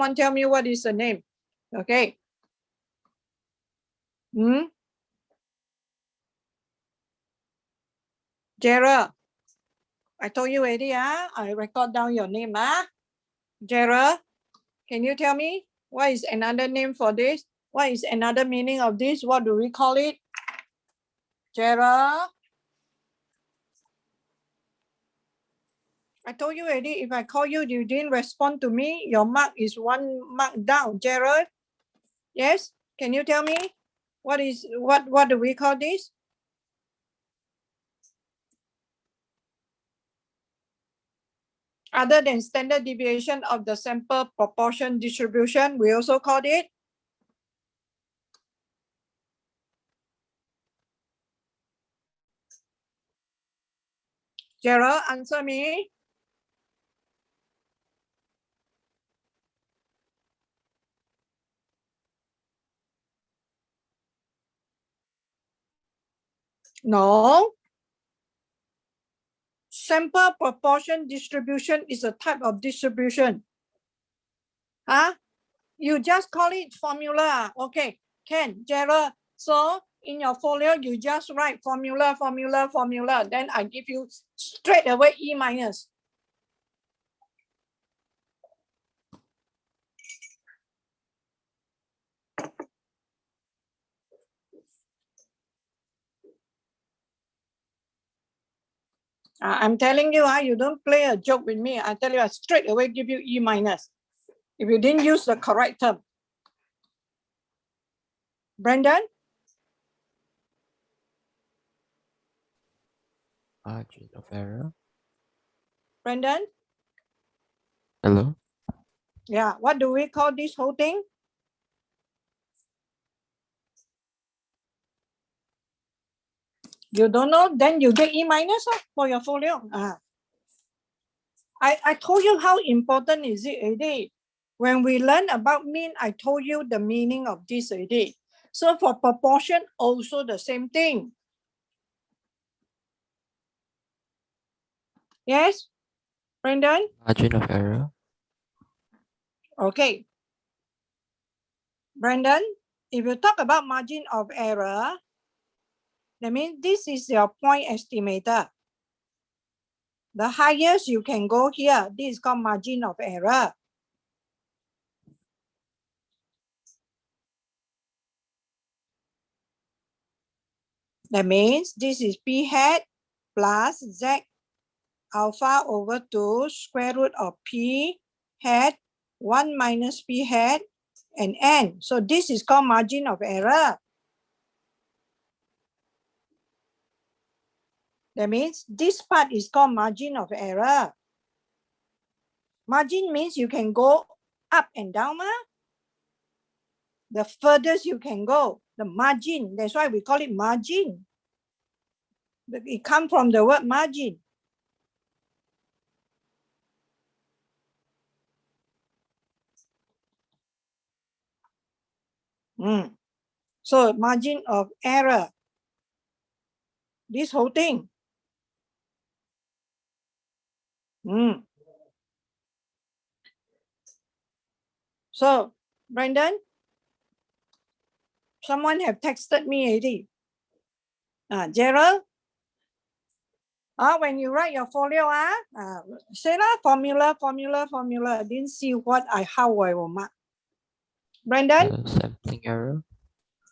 Someone tell me what is the name. Okay. Gerald, I told you already, I record down your name. Gerald, can you tell me what is another name for this? What is another meaning of this? What do we call it? Gerald? I told you already, if I call you, you didn't respond to me, your mark is 1 mark down. Gerald? Yes? Can you tell me? What do we call this? Other than standard deviation of the sample proportion distribution, we also called it? Gerald, answer me. No. Sample proportion distribution is a type of distribution. You just call it formula. Okay, Ken, Gerald. So in your folio, you just write formula. Then I give you straight away E minus. I'm telling you, you don't play a joke with me. I tell you, I straight away give you E minus if you didn't use the correct term. Brandon? Margin of error. Brandon? Hello? Yeah, what do we call this whole thing? You don't know, then you get E minus for your folio. I told you how important is it already. When we learn about mean, I told you the meaning of this already. So for proportion, also the same thing. Yes, Brandon? Margin of error. Okay. Brandon, if you talk about margin of error, that means this is your point estimator. The highest you can go here, this is called margin of error. That means this is P hat plus Z alpha over 2 square root of P hat 1 minus P hat and N. So this is called margin of error. That means this part is called margin of error. Margin means you can go up and down. The furthest you can go, the margin. That's why we call it margin. It comes from the word margin. So margin of error, this whole thing. So, Brandon, someone have texted me already. Gerald, when you write your folio, say formula. Didn't see how I will mark. Brandon? Sampling error.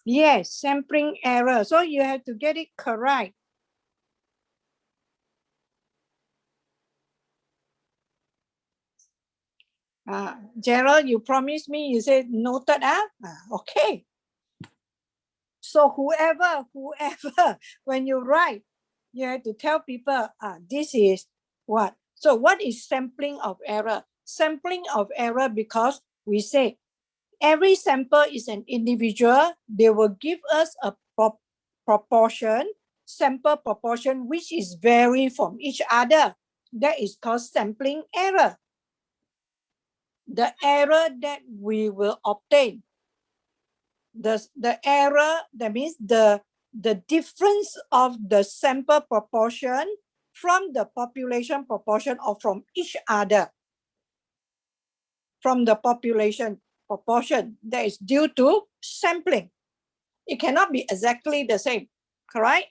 Yes, sampling error. So you have to get it correct. Gerald, you promised me, you said noted, okay. So whoever, when you write, you have to tell people, this is what. So what is sampling of error? Sampling of error because we say every sample is an individual. They will give us a proportion, sample proportion, which is vary from each other. That is called sampling error. The error that we will obtain. The error, that means the difference of the sample proportion from the population proportion or from each other. from the population proportion that is due to sampling. It cannot be exactly the same, correct?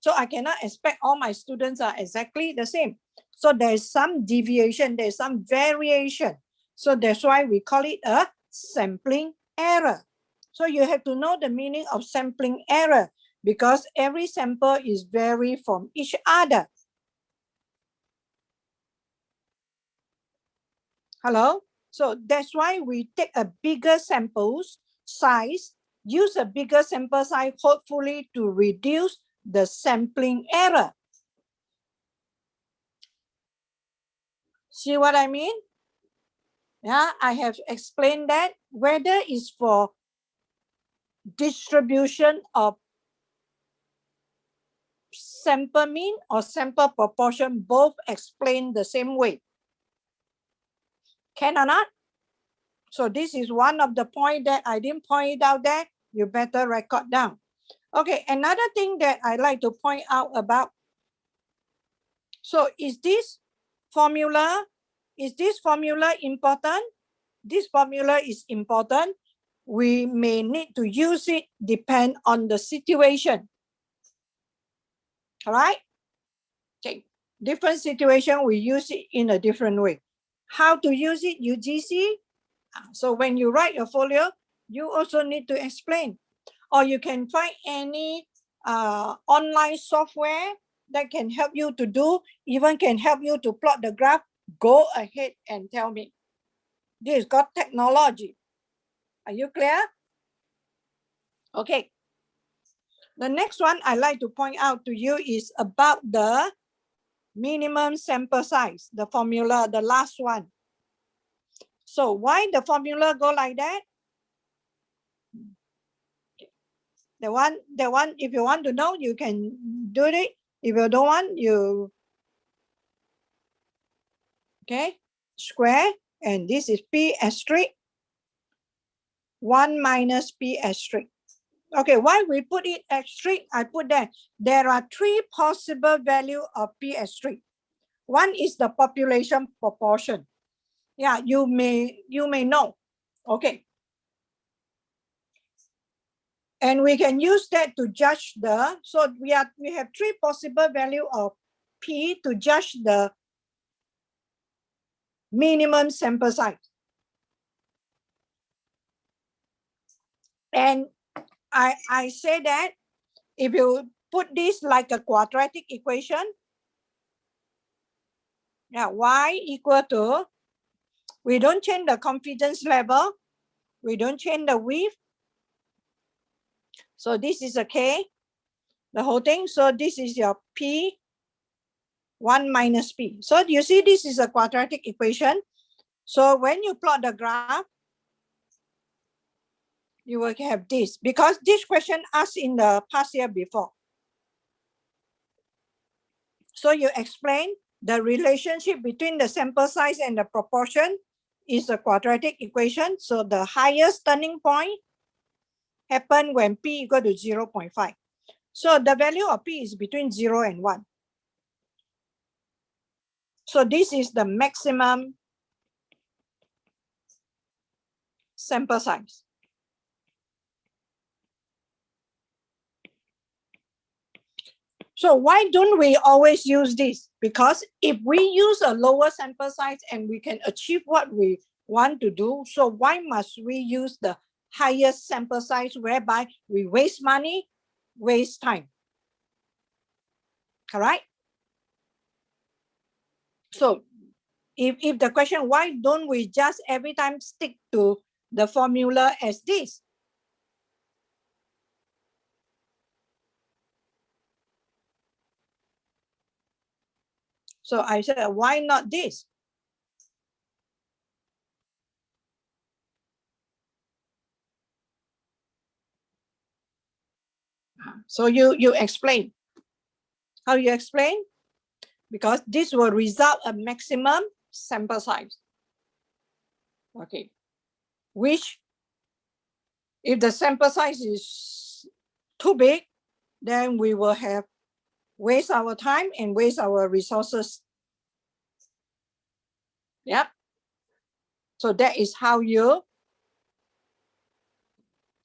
So I cannot expect all my students are exactly the same. So there's some deviation, there's some variation. So that's why we call it a sampling error. So you have to know the meaning of sampling error because every sample is vary from each other. Hello? So that's why we take a bigger samples size, use a bigger sample size, hopefully to reduce the sampling error. See what I mean? Yeah, I have explained that whether it's for distribution of sample mean or sample proportion, both explain the same way. Can or not? So this is one of the point that I didn't point out there. You better record down. Okay, another thing that I like to point out about. So is this formula important? This formula is important. We may need to use it depend on the situation. All right? Okay. Different situation, we use it in a different way. How to use it, UGC? So when you write your folio, you also need to explain. Or you can find any online software that can help you to do, even can help you to plot the graph. Go ahead and tell me. This is called technology. Are you clear? Okay. The next one I like to point out to you is about the minimum sample size, the formula, the last one. So why the formula go like that? The one, if you want to know, you can do it. If you don't want, you, okay, square, and this is P asterisk, 1 minus P asterisk. Okay, why we put it asterisk? I put that there are 3 possible value of P asterisk. One is the population proportion. Yeah, you may know. Okay. And we can use that to judge the, so we have 3 possible value of P to judge the minimum sample size. And I say that if you put this like a quadratic equation, yeah, y equal to, we don't change the confidence level, we don't change the width. So this is a K, the whole thing. So this is your P, 1 minus P. So you see this is a quadratic equation. So when you plot the graph, you will have this, because this question asked in the past year before. So you explain the relationship between the sample size and the proportion is a quadratic equation. So the highest turning point happen when P equal to 0.5. So the value of P is between 0 and 1. So this is the maximum sample size. So why don't we always use this? Because if we use a lower sample size and we can achieve what we want to do, so why must we use the highest sample size whereby we waste money, waste time? Correct? So if the question, why don't we just every time stick to the formula as this? So I said, why not this? So you explain. How you explain? Because this will result a maximum sample size. Okay. Which, if the sample size is too big, then we will have waste our time and waste our resources. Yep. So that is how you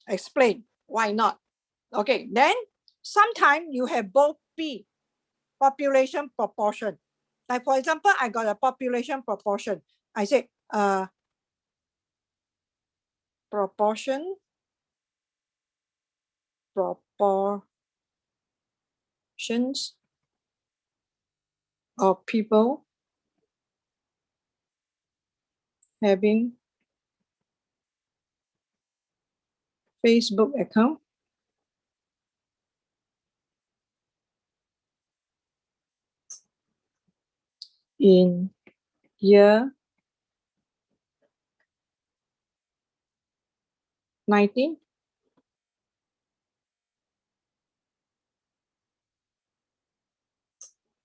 explain. Why not? Okay, then sometimes you have both P, population proportion. Like for example, I got a population proportion. I say proportions of people having Facebook account in year 19.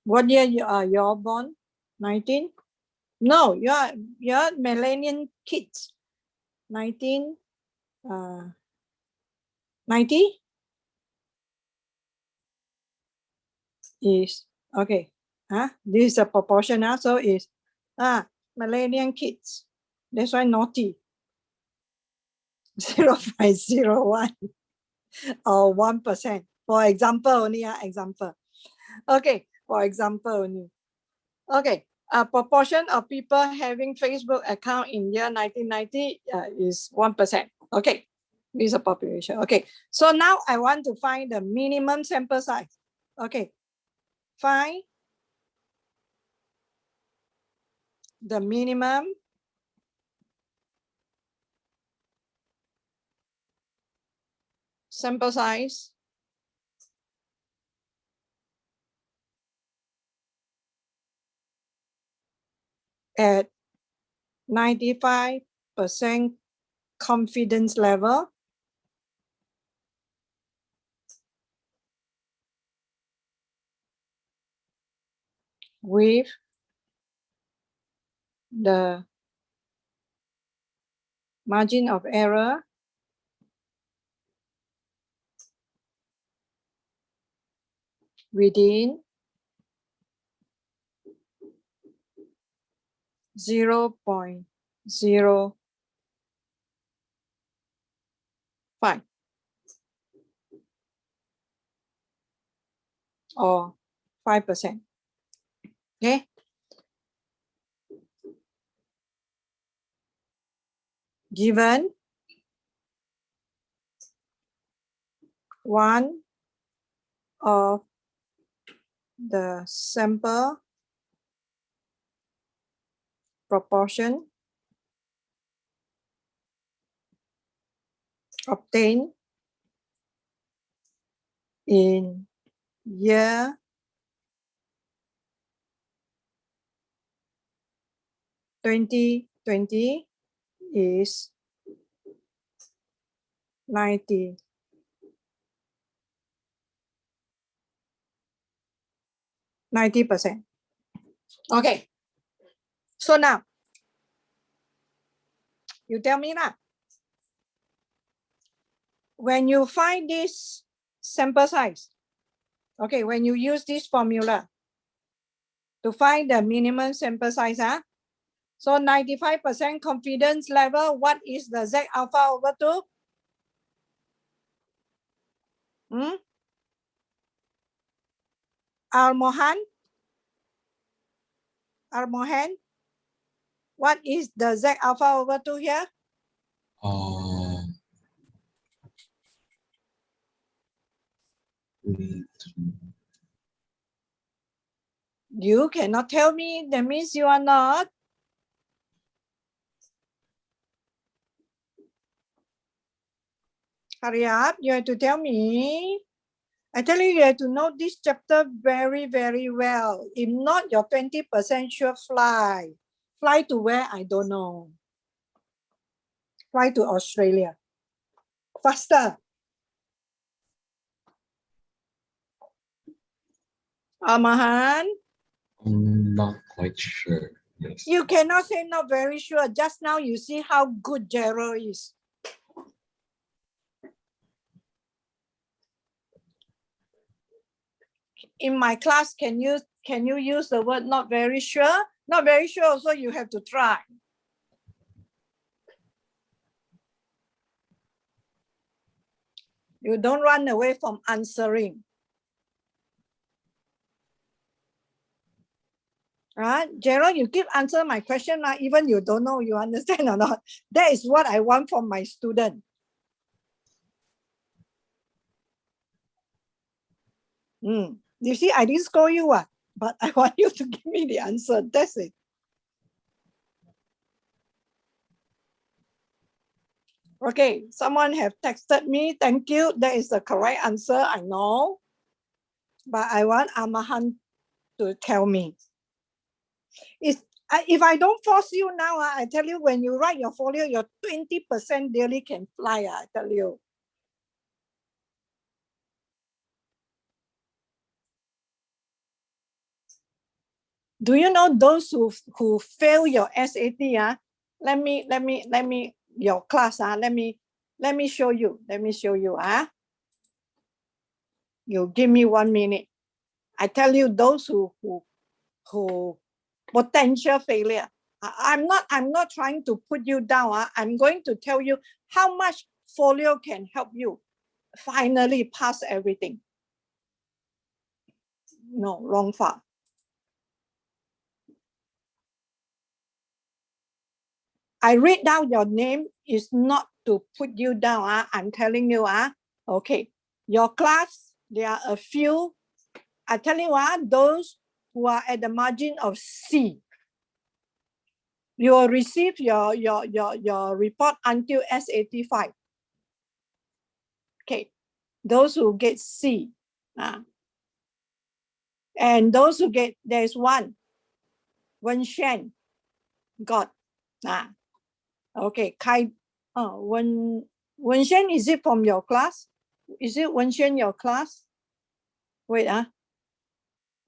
What year you are? You're born? 19? No, you're millennial kids. 1990 is okay. This is a proportion. So is millennial kids. That's why naughty. 0.01 or 1%. For example, only example. Okay, for example only. Okay, a proportion of people having Facebook account in year 1990 is 1%. Okay, this is a population. Okay, so now I want to find the minimum sample size. Okay, find the minimum sample size at 95% confidence level with the margin of error within 0.05 or 5%. Okay. Given one of the sample proportion obtained in year 2020 is 90%. Okay. So now, you tell me now. When you find this sample size, okay, when you use this formula to find the minimum sample size, so 95% confidence level, what is the Z alpha over 2? Al-Mohan, what is the Z alpha over 2 here? You cannot tell me, that means you are not. Hurry up, you have to tell me. I tell you, you have to know this chapter very, very well. If not, your 20% sure fly. Fly to where? I don't know. Fly to Australia. Faster. Amahan? I'm not quite sure. Yes. You cannot say not very sure. Just now you see how good Gerald is. In my class, can you use the word not very sure? Not very sure, so you have to try. You don't run away from answering. Gerald, you keep answer my question, even you don't know, you understand or not? That is what I want from my student. You see, I didn't scold you, but I want you to give me the answer. That's it. Okay, someone have texted me. Thank you. That is the correct answer, I know. But I want Amahan to tell me. If I don't force you now, I tell you, when you write your folio, your 20% daily can fly, I tell you. Do you know those who fail your SAT? Let me your class. Let me show you. Let me show you. You give me 1 minute. I tell you those who potential failure. I'm not trying to put you down. I'm going to tell you how much folio can help you finally pass everything. No, wrong far. I read down your name is not to put you down. I'm telling you. Okay, your class, there are a few. I tell you, those who are at the margin of C, you will receive your report until S85. Okay, those who get C. And those who get, there's one, Wenshen got. Okay, Wenshen, is it from your class? Is it Wenshen your class? Wait,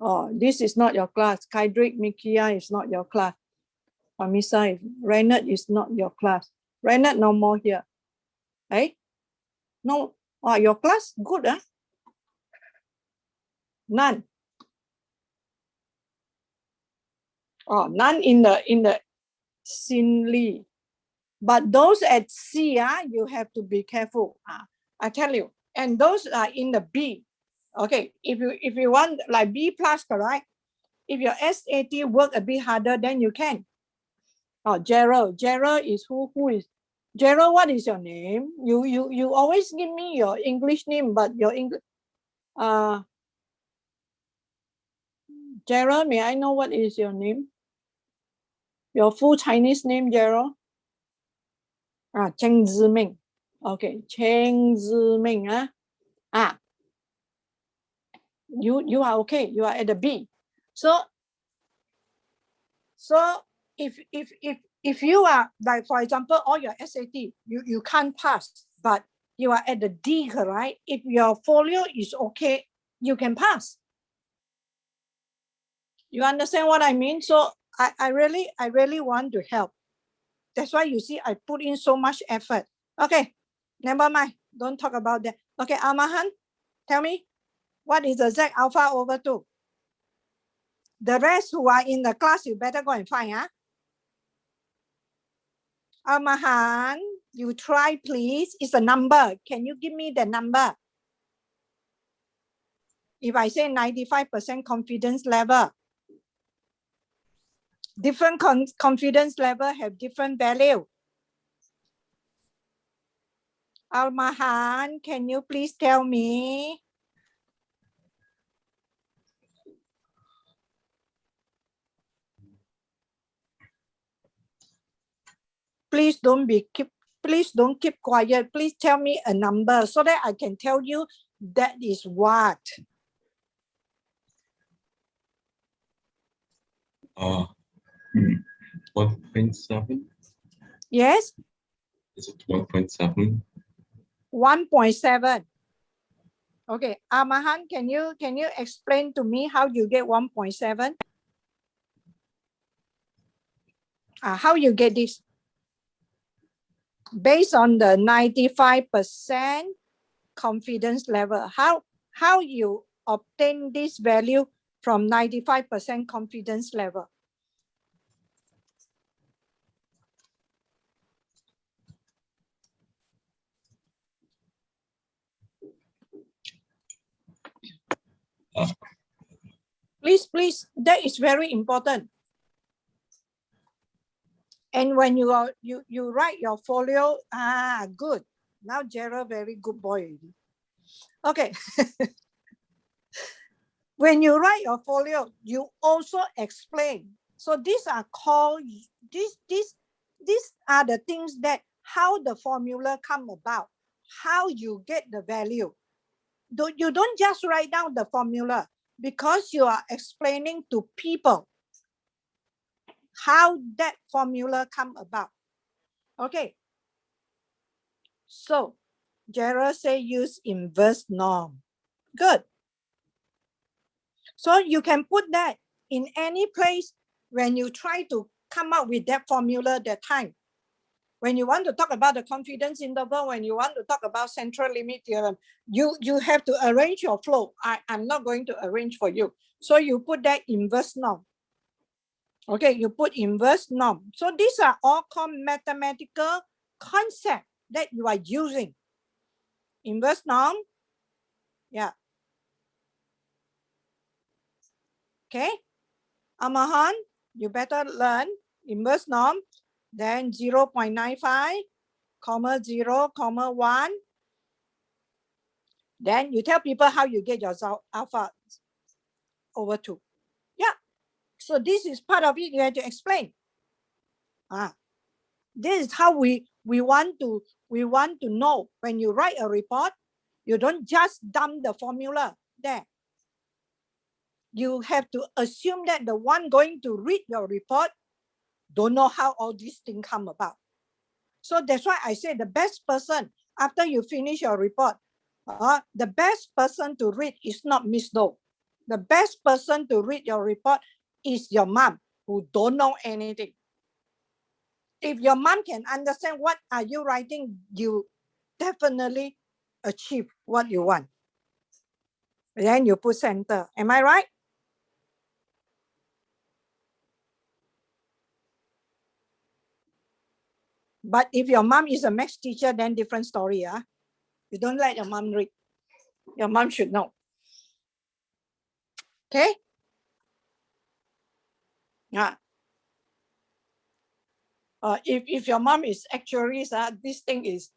oh, this is not your class. Kaidrik Mikia is not your class. Pamisa, Renard is not your class. Renard no more here. Hey? No, your class good, None. Oh, none in the Sinli. But those at C, you have to be careful. I tell you. And those are in the B. Okay, if you want like B plus, correct? If your SAT work a bit harder, then you can. Oh, Gerald. Gerald is who is Gerald? What is your name? You always give me your English name, but your English. Gerald, may I know what is your name? Your full Chinese name, Gerald? Cheng Ziming. Okay, Cheng Ziming. You are okay. You are at the B. So if you are, like, for example, all your SAT, you can't pass, but you are at the D, right? If your folio is okay, you can pass. You understand what I mean? So I really want to help. That's why you see I put in so much effort. Okay, never mind. Don't talk about that. Okay, Amahan, tell me, what is the Z alpha over 2? The rest who are in the class, you better go and find. Amahan, you try, please. It's a number. Can you give me the number? If I say 95% confidence level, different confidence level have different value. Almahan, can you please tell me? Please don't keep quiet. Please tell me a number so that I can tell you that is what. 1.7. Yes? Is it 1.7? 1.7. Okay, Amahan, can you explain to me how you get 1.7? How you get this? Based on the 95% confidence level. How you obtain this value from 95% confidence level? Please, that is very important. And when you write your folio, good. Now Gerald, very good boy. Okay. When you write your folio, you also explain. So these are called, these are the things that how the formula come about, how you get the value. You don't just write down the formula because you are explaining to people how that formula come about. Okay. So Gerald say use inverse norm. Good. So you can put that in any place when you try to come up with that formula that time. When you want to talk about the confidence interval, when you want to talk about central limit theorem, you have to arrange your flow. I'm not going to arrange for you. So you put that inverse norm. Okay, you put inverse norm. So these are all called mathematical concepts that you are using. Inverse norm, yeah. Okay, Amahan, you better learn inverse norm, then 0.95, comma 0, comma 1. Then you tell people how you get your alpha over 2. Yeah, so this is part of it you have to explain. This is how we want to know when you write a report, you don't just dump the formula there. You have to assume that the one going to read your report don't know how all these things come about. So that's why I say the best person, after you finish your report, the best person to read is not Miss Doe. The best person to read your report is your mom, who don't know anything. If your mom can understand what are you writing, you definitely achieve what you want. Then you put center. Am I right? But if your mom is a math teacher, then different story. You don't let your mom read. Your mom should know. Okay? Yeah. If your mom is actuaries, this thing is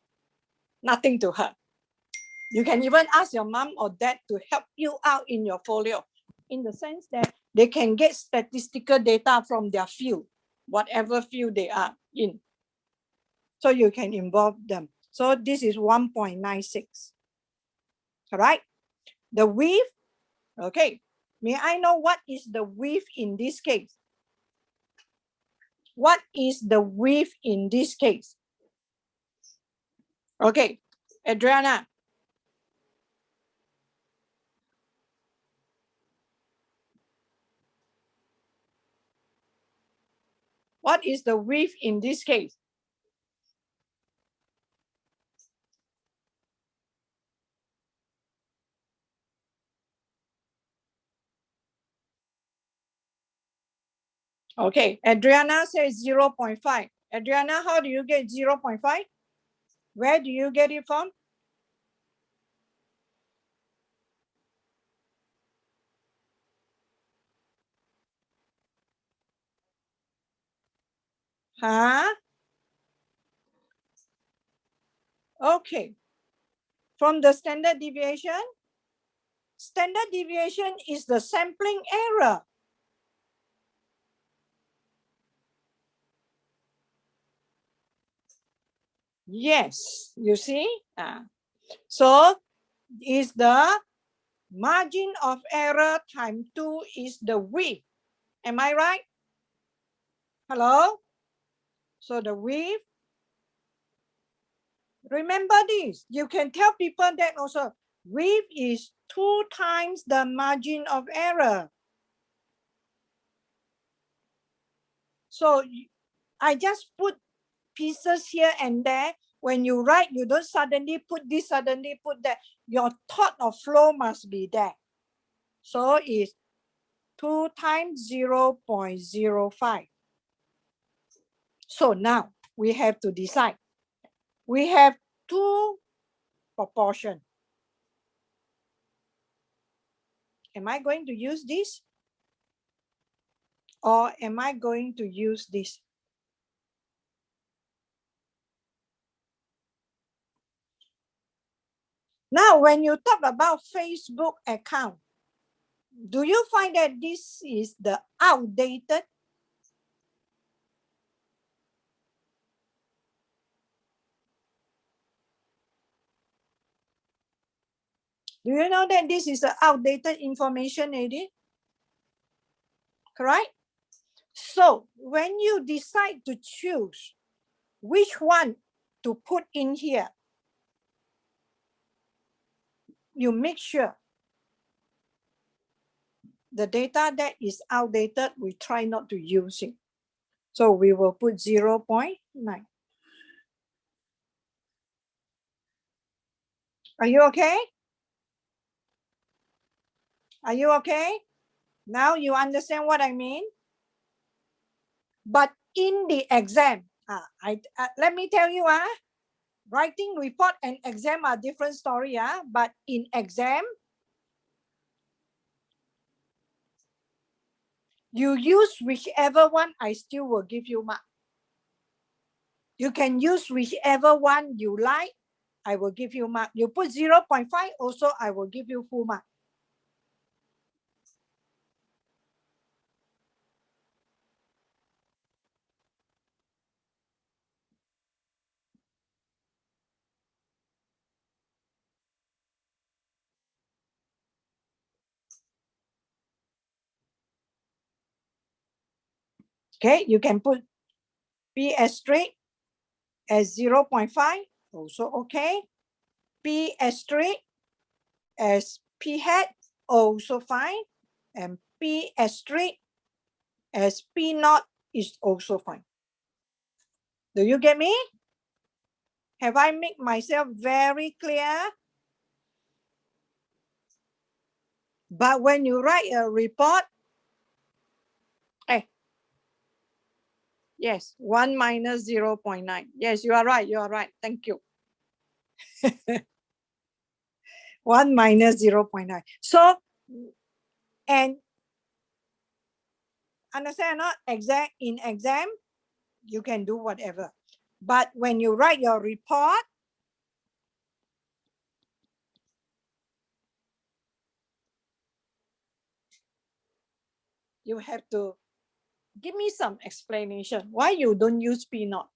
nothing to her. You can even ask your mom or dad to help you out in your folio, in the sense that they can get statistical data from their field, whatever field they are in. So you can involve them. So this is 1.96. All right. The width, okay. May I know what is the width in this case? What is the width in this case? Okay, Adriana. What is the width in this case? Okay, Adriana says 0.5. Adriana, how do you get 0.5? Where do you get it from? Huh? Okay. From the standard deviation? Standard deviation is the sampling error. Yes, you see? So is the margin of error times 2 is the width. Am I right? Hello? So the width, remember this, you can tell people that also, width is 2 times the margin of error. So I just put pieces here and there. When you write, you don't suddenly put this, suddenly put that. Your thought of flow must be there. So it's 2 times 0.05. So now we have to decide. We have 2 proportions. Am I going to use this? Or am I going to use this? Now, when you talk about Facebook account, do you find that this is the outdated? Do you know that this is the outdated information, Eddie? Correct? So when you decide to choose which one to put in here, you make sure the data that is outdated, we try not to use it. So we will put 0.9. Are you okay? Are you okay? Now you understand what I mean? But in the exam, let me tell you, writing report and exam are different story, but in exam, you use whichever one, I still will give you mark. You can use whichever one you like, I will give you mark. You put 0.5, also I will give you full mark. Okay, you can put P asterisk as 0.5, also okay. P asterisk as P hat, also fine. And P asterisk as P naught is also fine. Do you get me? Have I made myself very clear? But when you write a report, yes, 1 minus 0.9. Yes, you are right. You are right. Thank you. 1 minus 0.9. So, and understand or not? In exam, you can do whatever. But when you write your report, you have to give me some explanation why you don't use P naught.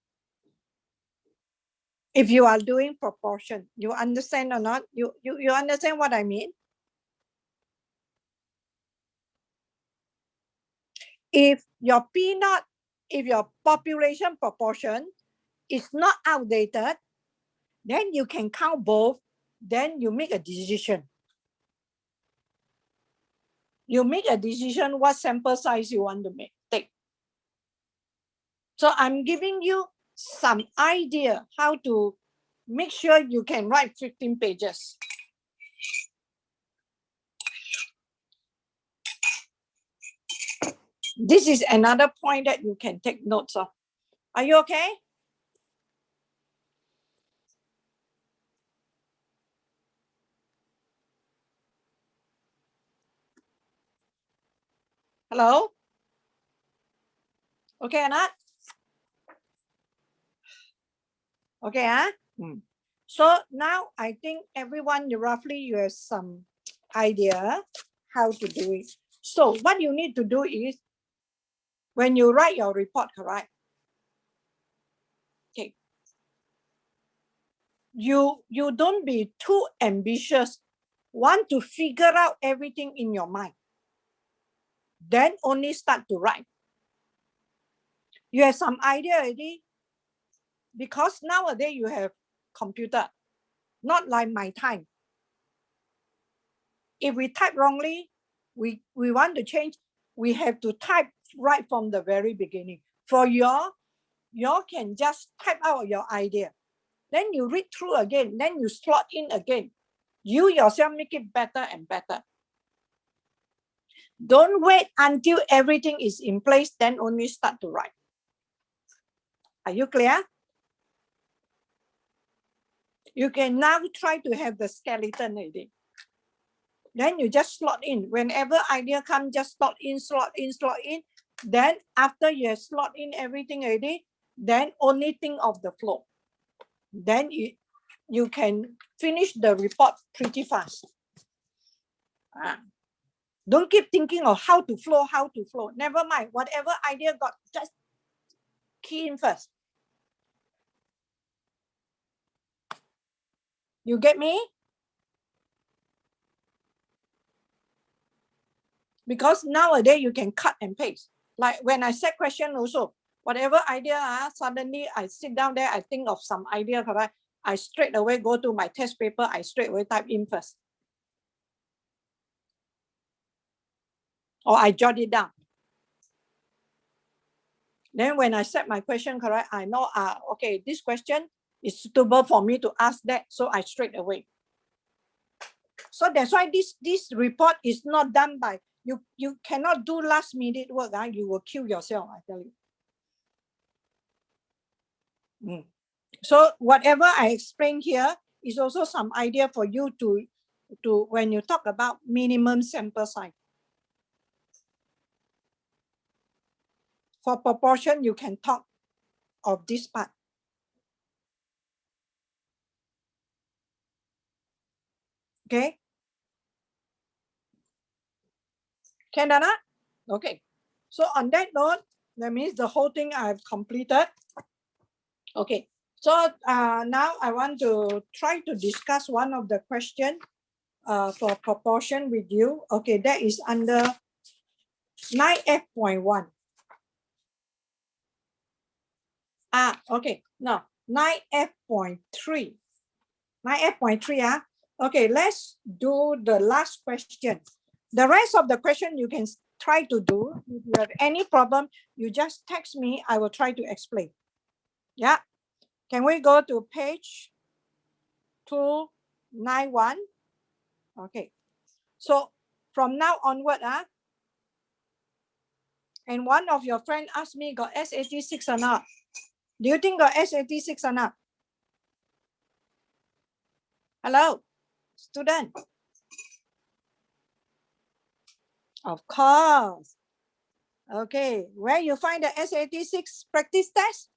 If you are doing proportion, you understand or not? You understand what I mean? If your P naught, if your population proportion is not outdated, then you can count both, then you make a decision. You make a decision what sample size you want to take. So I'm giving you some idea how to make sure you can write 15 pages. This is another point that you can take notes of. Are you okay? Hello? Okay or not? Okay, huh? So now I think everyone, roughly you have some idea how to do it. So what you need to do is, when you write your report, correct? Okay. You don't be too ambitious, want to figure out everything in your mind. Then only start to write. You have some idea already, because nowadays you have computer, not like my time. If we type wrongly, we want to change, we have to type right from the very beginning. For you can just type out your idea. Then you read through again, then you slot in again. You yourself make it better and better. Don't wait until everything is in place, then only start to write. Are you clear? You can now try to have the skeleton already. Then you just slot in. Whenever idea comes, just slot in, slot in, slot in. Then after you have slot in everything already, then only think of the flow. Then you can finish the report pretty fast. Don't keep thinking of how to flow. Never mind, whatever idea got, just key in first. You get me? Because nowadays you can cut and paste. Like when I set question also, whatever idea, suddenly I sit down there, I think of some idea, correct? I straight away go to my test paper, I straight away type in first. Or I jot it down. Then when I set my question correct, I know, okay, this question is suitable for me to ask that, so I straight away. So that's why this report is not done by, you cannot do last minute work, you will kill yourself, I tell you. So whatever I explain here is also some idea for you to when you talk about minimum sample size. For proportion, you can talk of this part. Okay. Can I not? Okay. So on that note, that means the whole thing I've completed. Okay. So now I want to try to discuss one of the question for proportion with you. Okay, that is under 9F.1. Okay. Now 9F.3. 9F.3. Okay, let's do the last question. The rest of the question you can try to do. If you have any problem, you just text me. I will try to explain. Yeah. Can we go to page 291? Okay. So from now onward, and one of your friend asked me, got S86 or not? Do you think got S86 or not? Hello, student. Of course. Okay, where you find the S86 practice test?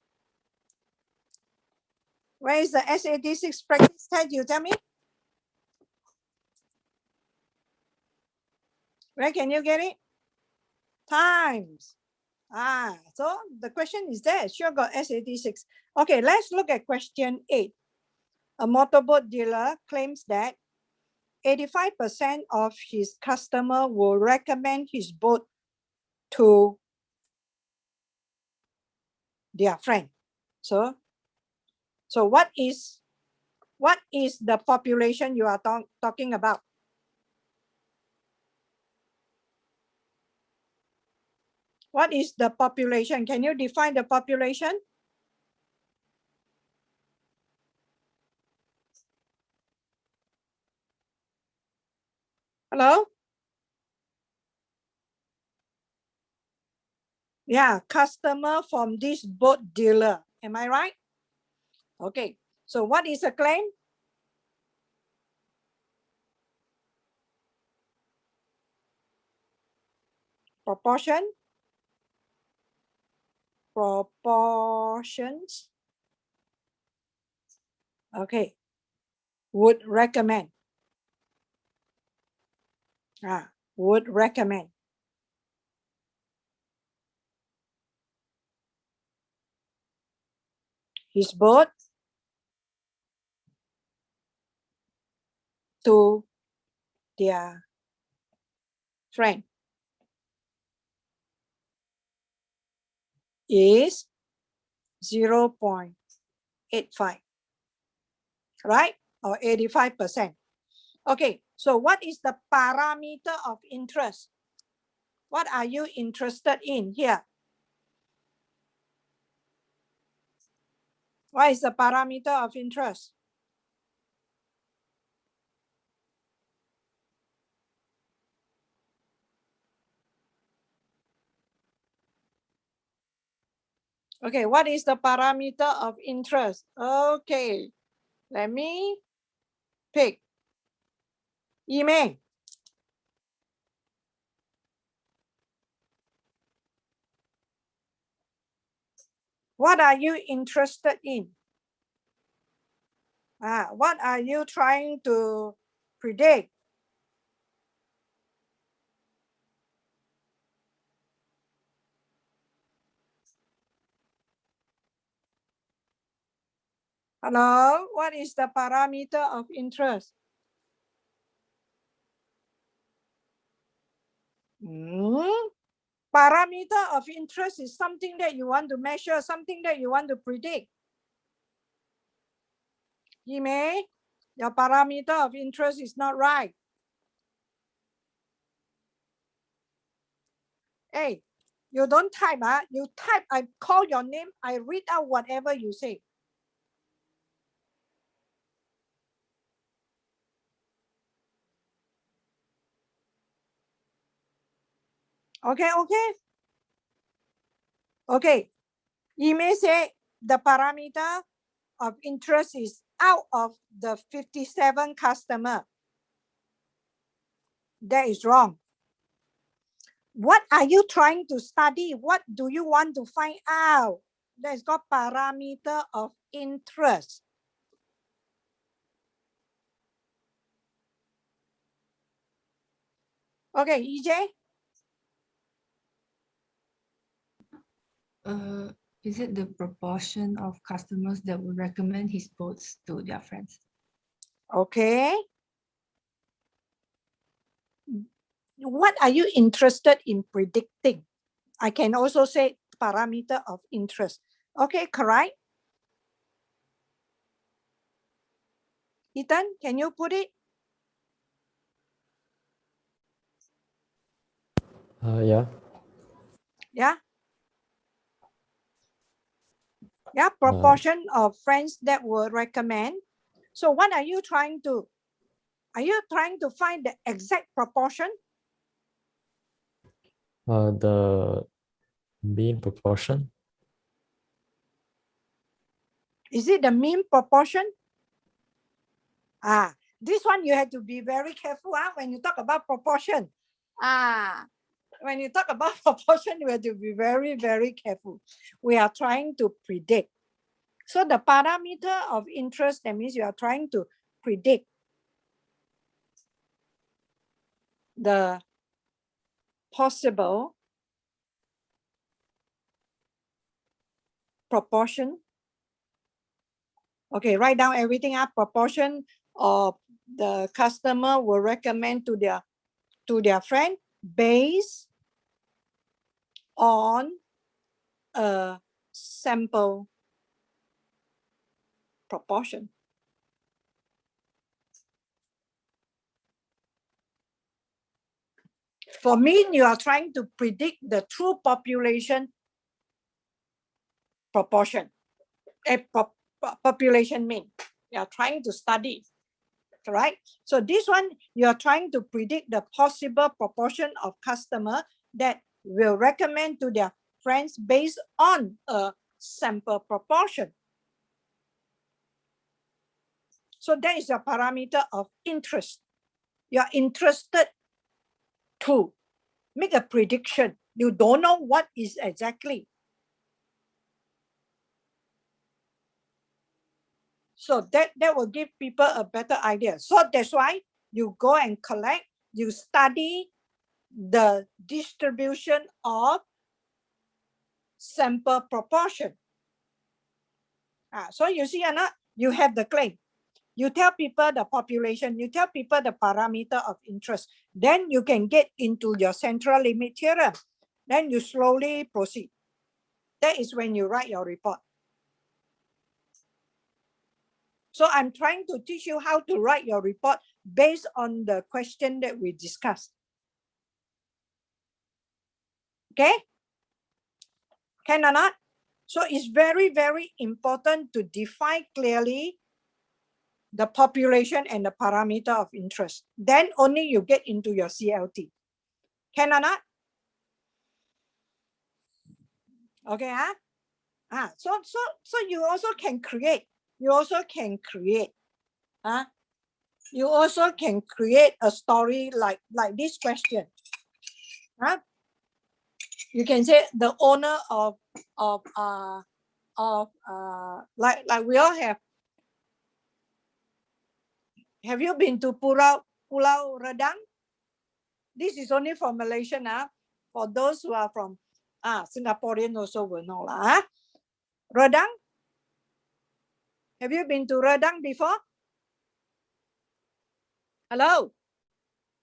Where is the S86 practice test? You tell me. Where can you get it? Times. So the question is there. Sure got S86. Okay, let's look at question 8. A motorboat dealer claims that 85% of his customer will recommend his boat to their friend. So what is the population you are talking about? What is the population? Can you define the population? Hello? Yeah, customer from this boat dealer. Am I right? Okay. So what is the claim? Proportion? Proportions. Okay. Would recommend. Would recommend. His boat to their friend is 0.85, right? Or 85%. Okay, so what is the parameter of interest? What are you interested in here? What is the parameter of interest? Okay, what is the parameter of interest? Okay, let me pick. Email. What are you interested in? What are you trying to predict? Hello, what is the parameter of interest? Parameter of interest is something that you want to measure, something that you want to predict. Yimei, your parameter of interest is not right. Hey, you don't type, you type, I call your name, I read out whatever you say. Okay. Okay. You may say the parameter of interest is out of the 57 customer. That is wrong. What are you trying to study? What do you want to find out? That is called parameter of interest. Okay, EJ? Is it the proportion of customers that would recommend his boats to their friends? Okay. What are you interested in predicting? I can also say parameter of interest. Okay, correct? Ethan, can you put it? Yeah. Yeah. Yeah, proportion of friends that will recommend. So what are you trying to find the exact proportion? The mean proportion. Is it the mean proportion? This one you have to be very careful when you talk about proportion. When you talk about proportion, you have to be very, very careful. We are trying to predict. So the parameter of interest, that means you are trying to predict the possible proportion. Okay, write down everything up. Proportion of the customer will recommend to their friend based on a sample proportion. For mean, you are trying to predict the true population proportion, population mean. You are trying to study, right? So this one, you are trying to predict the possible proportion of customer that will recommend to their friends based on a sample proportion. So that is your parameter of interest. You are interested to make a prediction. You don't know what is exactly. So that will give people a better idea. So that's why you go and collect, you study the distribution of sample proportion. So you see or not, you have the claim. You tell people the population, you tell people the parameter of interest. Then you can get into your central limit theorem. Then you slowly proceed. That is when you write your report. So I'm trying to teach you how to write your report based on the question that we discussed. Okay? Can or not? So it's very, very important to define clearly the population and the parameter of interest. Then only you get into your CLT. Can or not? Okay, so you also can create. You also can create. You also can create a story like this question. You can say the owner of of like we all have. Have you been to Pulau Redang? This is only for Malaysian. For those who are from Singaporean also will know lah. Redang. Have you been to Redang before? Hello.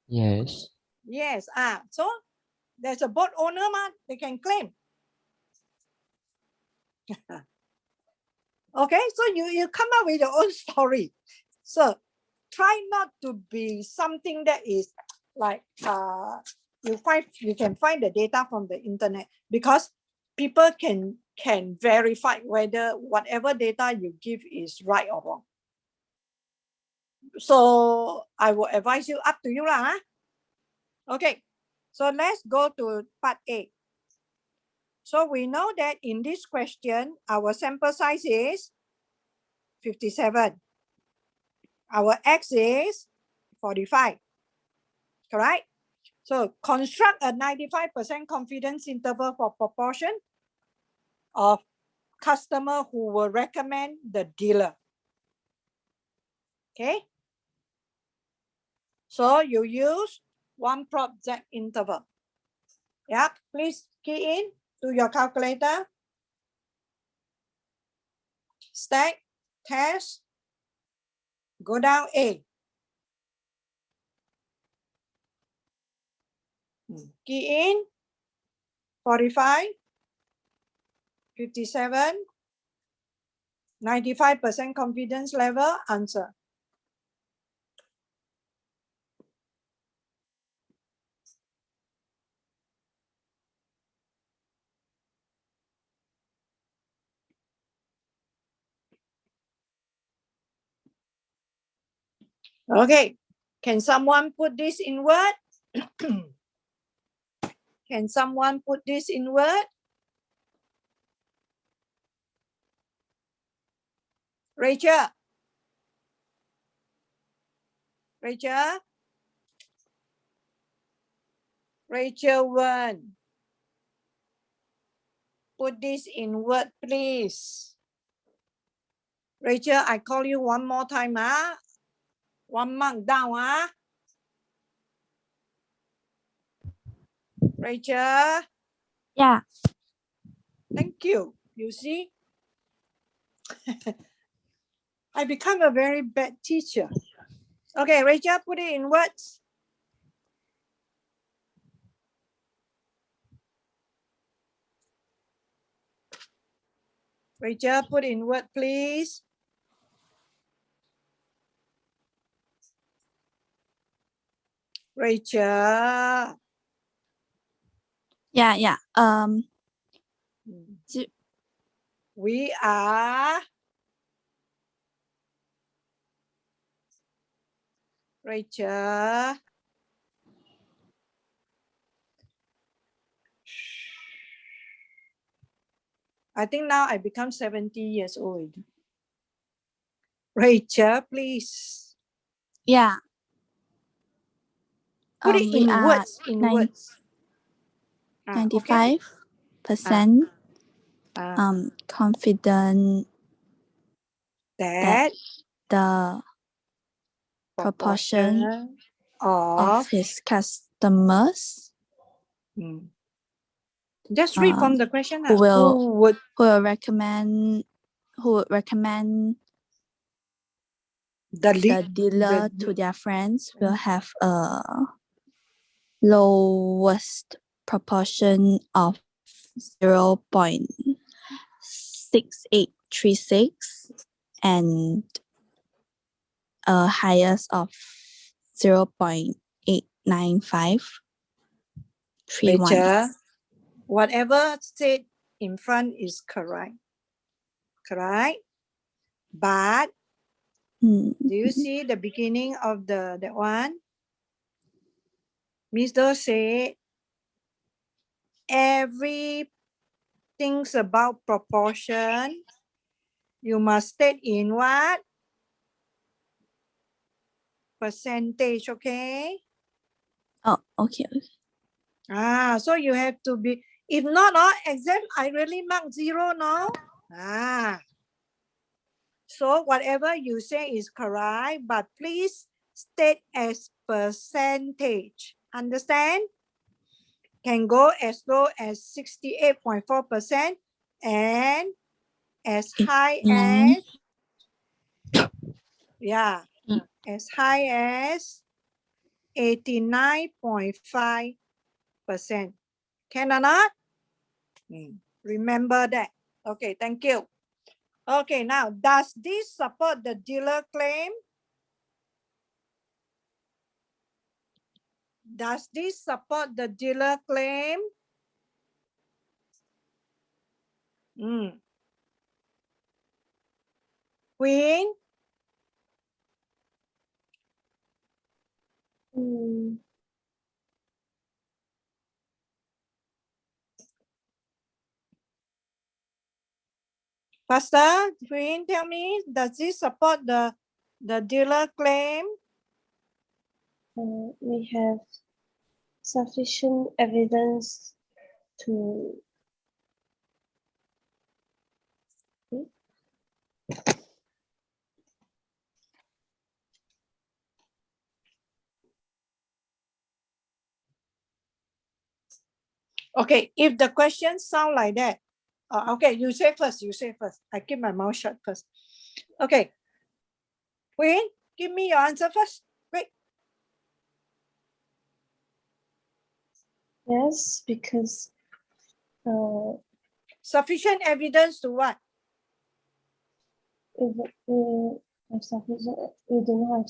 Yes. Yes. So there's a boat owner, they can claim. Okay, so you come up with your own story. So try not to be something that is like you can find the data from the internet, because people can verify whether whatever data you give is right or wrong. So I will advise you, up to you lah. Okay, so let's go to part A. So we know that in this question, our sample size is 57. Our X is 45, correct? So construct a 95% confidence interval for proportion of customer who will recommend the dealer. Okay. So you use one prop Z interval. Yeah, please key in to your calculator. Stack, test, go down A. Key in 45, 57, 95% confidence level, answer. Okay, can someone put this in Word? Can someone put this in Word? Rachel? Rachel? Rachel 1. Put this in Word, please. Rachel, I call you one more time. 1 mark down. Rachel? Yeah. Thank you. You see? I become a very bad teacher. Okay, Rachel, put it in words. Rachel, put in word, please. Rachel. Yeah. We are. Rachel. I think now I become 70 years old. Rachel, please. Yeah. Put it We in are words. In words. 95% confident that the proportion of his customers just read from the question. who would recommend the dealer to their friends will have a lowest proportion of 0.6836 and a highest of 0.89531. Rachel, whatever said in front is correct. But do you see the beginning of that one? Miss Do said everything's about proportion. You must state in what? Percentage, okay? Oh, okay. So you have to be, if not, exam, I really mark 0, no? Ah. So whatever you say is correct, but please state as percentage. Understand? Can go as low as 68.4% and as high as, yeah, as high as 89.5%. Can or not? Remember that. Okay, thank you. Okay, now, does this support the dealer claim? Does this support the dealer claim? Queen? Pastor, Queen, tell me, does this support the dealer claim? We have sufficient evidence to Okay, if the question sound like that, okay, you say first, you say first. I keep my mouth shut first. Okay, Queen, give me your answer first. Quick. yes, because Sufficient evidence to what? if we have sufficient, we do not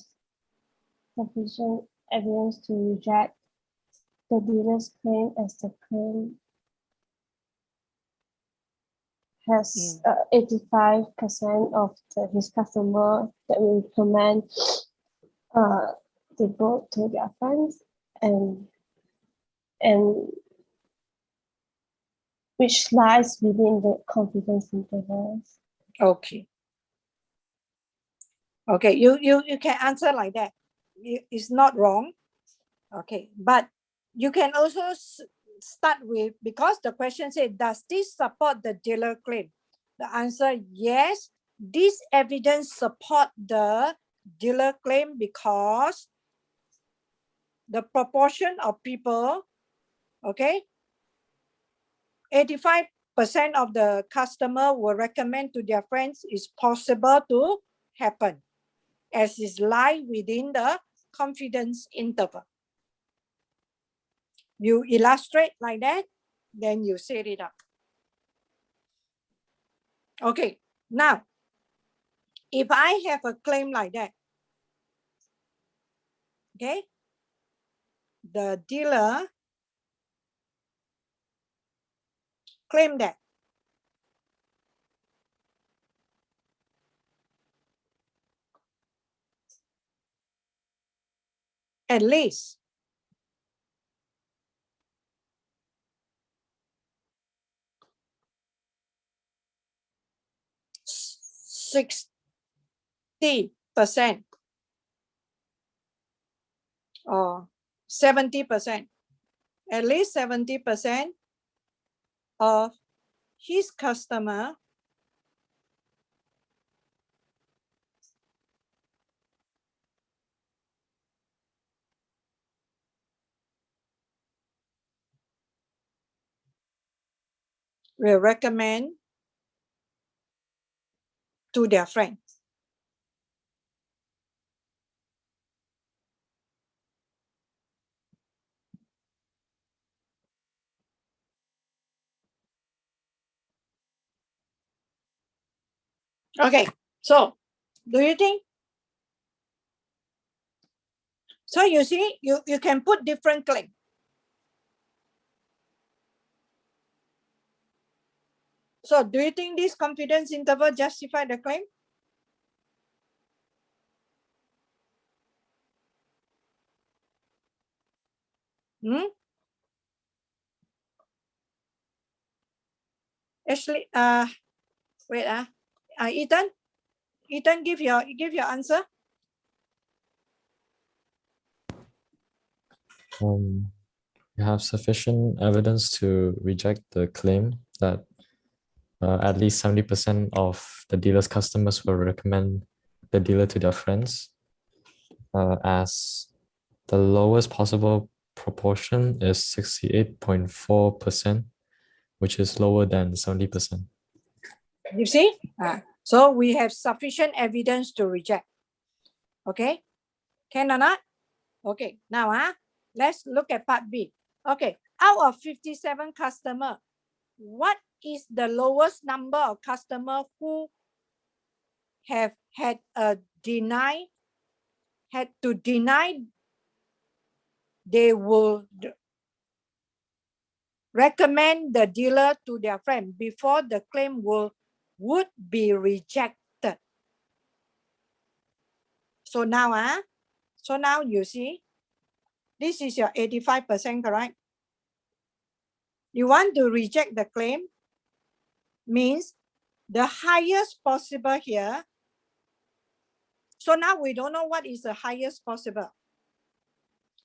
have sufficient evidence to reject the dealer's claim as the claim has 85% of his customer that will recommend the boat to their friends and which lies within the confidence intervals. Okay. Okay, you can answer like that. It's not wrong. Okay, but you can also start with, because the question said, does this support the dealer claim? The answer, yes, this evidence support the dealer claim because the proportion of people, okay, 85% of the customer will recommend to their friends is possible to happen, as is lie within the confidence interval. You illustrate like that, then you set it up. Okay, now, if I have a claim like that, okay, the dealer claim that at least %60 or 70%, at least 70% of his customer will recommend to their friends. Okay, so do you think? So you see, you can put different claim. So do you think this confidence interval justify the claim? Actually, wait, Ethan, give your answer. We have sufficient evidence to reject the claim that at least 70% of the dealer's customers will recommend the dealer to their friends, as the lowest possible proportion is 68.4%, which is lower than 70%. You see? So we have sufficient evidence to reject. Okay? Can or not? Okay, now let's look at part B. Okay, out of 57 customers, what is the lowest number of customers who have had to deny they would recommend the dealer to their friend before the claim would be rejected. So now you see, this is your 85%, correct? You want to reject the claim, means the highest possible here. So now we don't know what is the highest possible.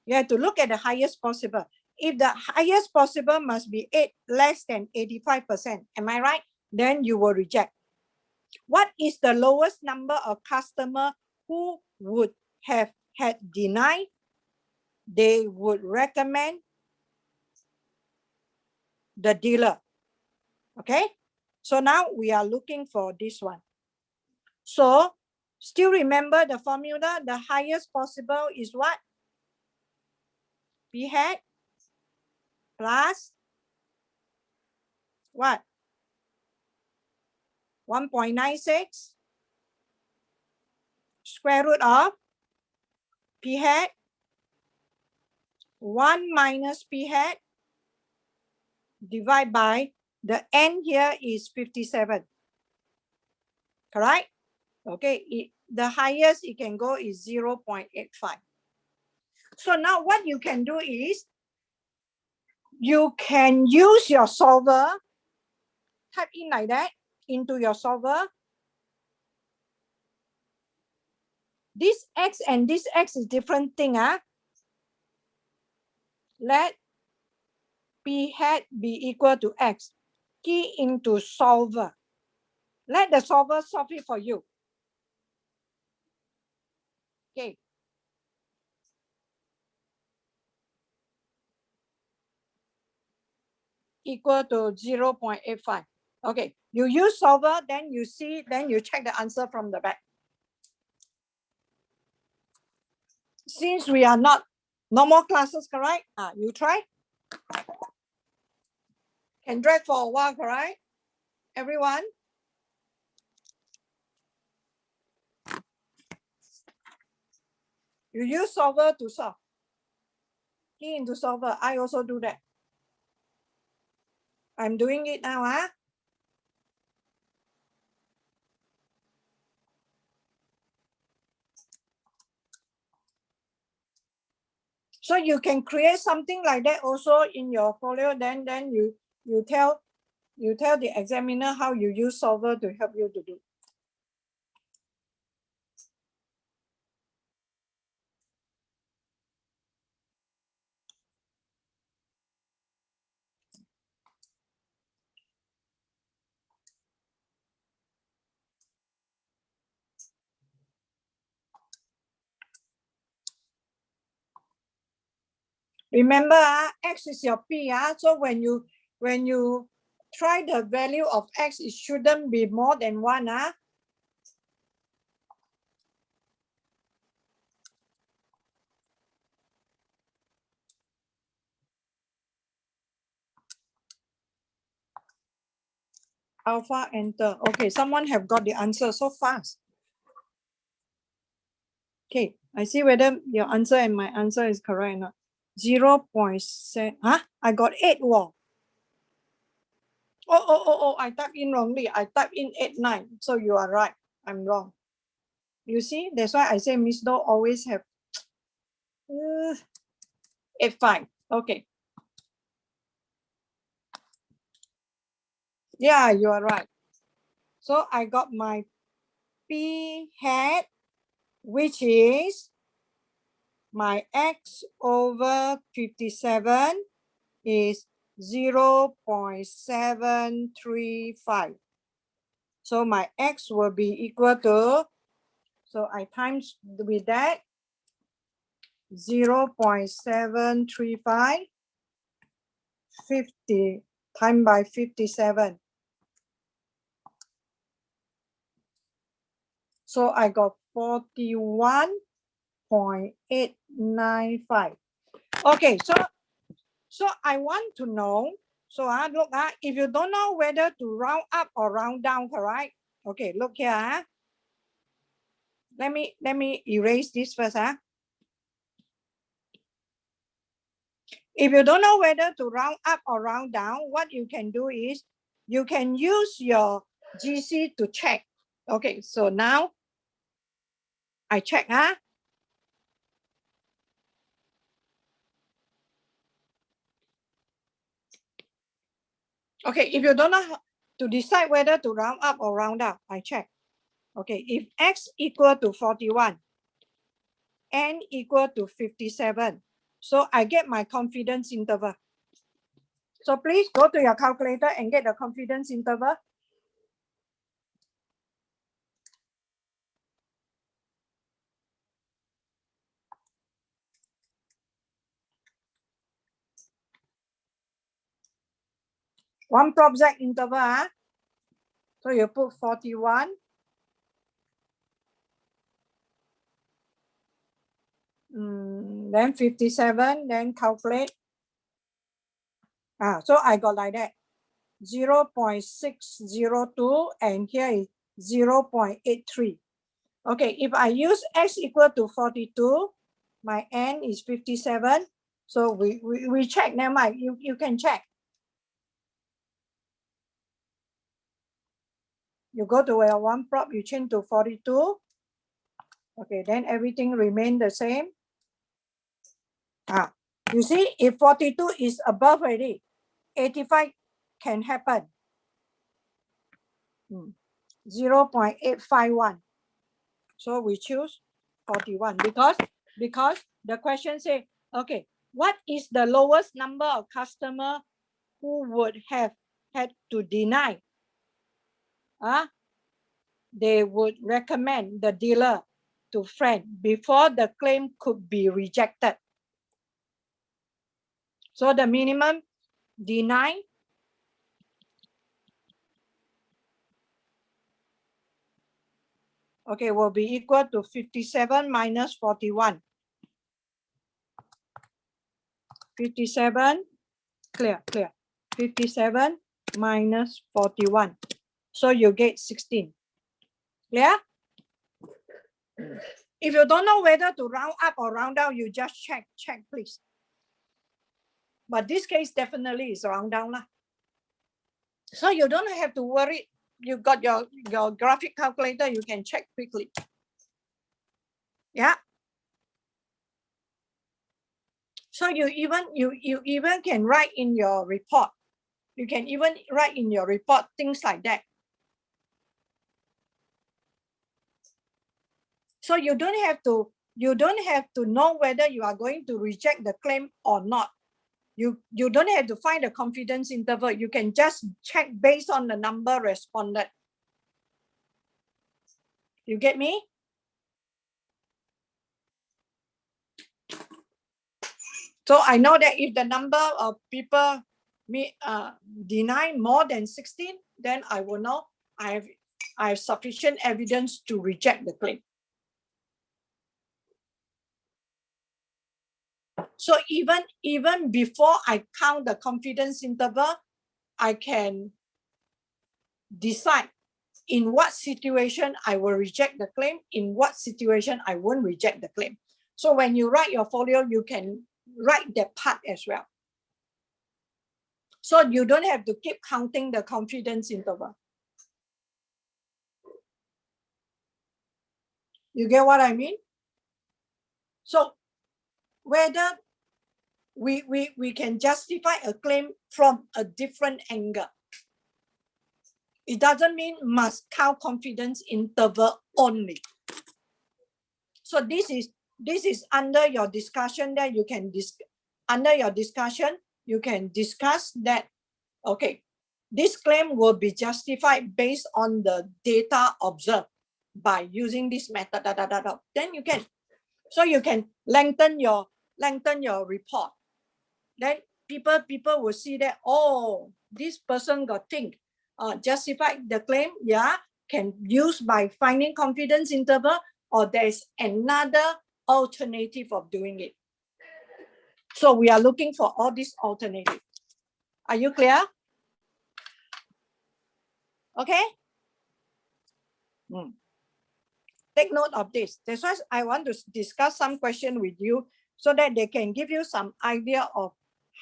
You have to look at the highest possible. If the highest possible must be less than 85%, am I right? Then you will reject. What is the lowest number of customers who would have had denied? They would recommend the dealer. Okay? So now we are looking for this one. So still remember the formula, the highest possible is what? P hat plus what? 1.96 square root of P hat 1 minus P hat divided by the n here is 57. Correct? Okay, the highest it can go is 0.85. So now what you can do is you can use your solver, type in like that into your solver. This x and this x is different thing. Let P hat be equal to x. Key into solver. Let the solver solve it for you. Okay. Equal to 0.85. Okay, you use solver, then you see, then you check the answer from the back. Since we are not normal classes, correct? You try. Can drag for a while, correct? Everyone? You use solver to solve. Key into solver. I also do that. I'm doing it now. So you can create something like that also in your folio. Then you tell the examiner how you use solver to help you to do. Remember, x is your p. So when you try the value of x, it shouldn't be more than 1. Alpha, enter. Okay, someone have got the answer so fast. Okay, I see whether your answer and my answer is correct or not. 0.7. I got 8. Wow. Oh, I typed in wrongly. I typed in 89. So you are right. I'm wrong. You see, that's why I say Miss Do always have 85. Okay. Yeah, you are right. So I got my P hat, which is my x over 57 is 0.735. So my X will be equal to, so I times with that 0.735 50 times by 57. So I got 41.895. Okay, so I want to know. So look, if you don't know whether to round up or round down, correct? Okay, look here. Let me erase this first. If you don't know whether to round up or round down, what you can do is you can use your GC to check. Okay, so now I check. Okay, if you don't know how to decide whether to round up or round down, I check. Okay, if X equal to 41, N equal to 57, so I get my confidence interval. So please go to your calculator and get the confidence interval. One prop Z interval. So you put 41. Then 57, then calculate. So I got like that. 0.602 and here is 0.83. Okay, if I use X equal to 42, my N is 57. So we check, never mind, you can check. You go to your one prop, you change to 42. Okay, then everything remain the same. You see, if 42 is above already, 85 can happen. 0.851. So we choose 41 because the question say, okay, what is the lowest number of customer who would have had to deny? They would recommend the dealer to friend before the claim could be rejected. So the minimum deny will be equal to 57 minus 41. 57, clear. 57 minus 41. So you get 16. Clear? If you don't know whether to round up or round down, you just check please. But this case definitely is round down. So you don't have to worry. You got your graphic calculator, you can check quickly. Yeah. So you even can write in your report. You can even write in your report things like that. So you don't have to know whether you are going to reject the claim or not. You don't have to find a confidence interval. You can just check based on the number responded. You get me? So I know that if the number of people deny more than 16, then I will know I have sufficient evidence to reject the claim. So even before I count the confidence interval, I can decide in what situation I will reject the claim, in what situation I won't reject the claim. So when you write your folio, you can write that part as well. So you don't have to keep counting the confidence interval. You get what I mean? So whether we can justify a claim from a different angle. It doesn't mean must count confidence interval only. So this is under your discussion that you can under your discussion, you can discuss that, okay, this claim will be justified based on the data observed by using this method, then you can. So you can lengthen your report. Then people will see that, oh, this person got think, justified the claim, yeah, can use by finding confidence interval, or there's another alternative of doing it. So we are looking for all these alternatives. Are you clear? Okay. Take note of this. That's why I want to discuss some question with you so that they can give you some idea of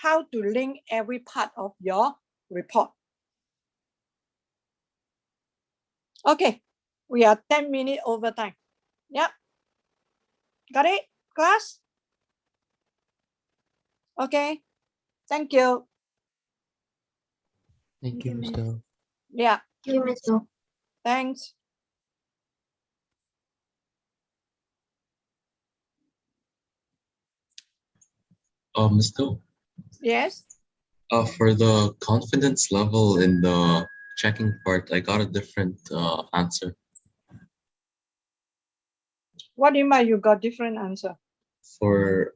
how to link every part of your report. Okay, we are 10 minutes over time. Yep. Got it, class? Okay, thank you. Thank you, Mr. Yeah, Thank you, Mr. thanks. Mr. Yes. For the confidence level in the checking part, I got a different answer. What do you mean you got different answer? For